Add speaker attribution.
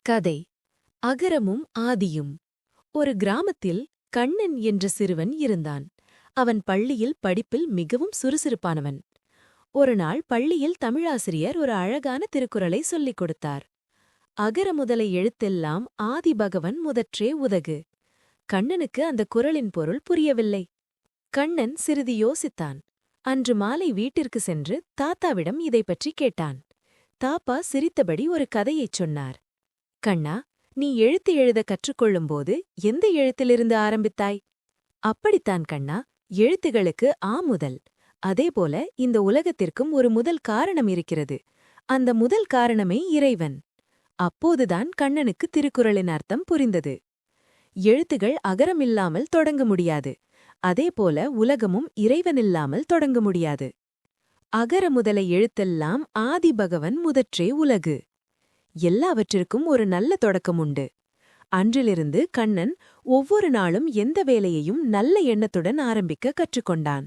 Speaker 1: கதை அகரமும் ஆதியும். ஒரு கிராமத்தில் கண்ணன் என்ற சிறுவன் இருந்தான். அவன் பள்ளியில் படிப்பில் மிகவும் சுறுசுறுப்பானவன். ஒருநாள் பள்ளியில் தமிழாசிரியர் ஒரு அழகான திருக்குறளை சொல்லிக் கொடுத்தார். அகர முதலை எழுத்தெல்லாம் ஆதி பகவன் முதற்றே உதகு. கண்ணனுக்கு அந்த குறளின் பொருள் புரியவில்லை. கண்ணன் சிறிது யோசித்தான். அன்று மாலை வீட்டிற்கு சென்று தாத்தாவிடம் இதைப் பற்றி கேட்டான். தாப்பா சிரித்தபடி ஒரு கதையைச் சொன்னார். கண்ணா, நீ எழுத்து எழுத கற்றுக்கொள்ளும்போது எந்த எழுத்திலிருந்து ஆரம்பித்தாய்? அப்படித்தான் கண்ணா, எழுத்துகளுக்கு ஆ முதல். அதேபோல இந்த உலகத்திற்கும் ஒரு முதல் காரணம் இருக்கிறது. அந்த முதல் காரணமே இறைவன். அப்போதுதான் கண்ணனுக்கு திருக்குறளின் அர்த்தம் புரிந்தது. எழுத்துகள் அகரமில்லாமல் தொடங்க முடியாது. அதேபோல உலகமும் இறைவனில்லாமல் தொடங்க முடியாது. அகர முதலை எழுத்தெல்லாம் ஆதி பகவன் முதற்றே உலகு. எல்லாவற்றிற்கும் ஒரு நல்ல தொடக்கம் உண்டு. அன்றிலிருந்து கண்ணன் ஒவ்வொரு நாளும் எந்த வேலையையும் நல்ல எண்ணத்துடன் ஆரம்பிக்க கற்றுக்கொண்டான்.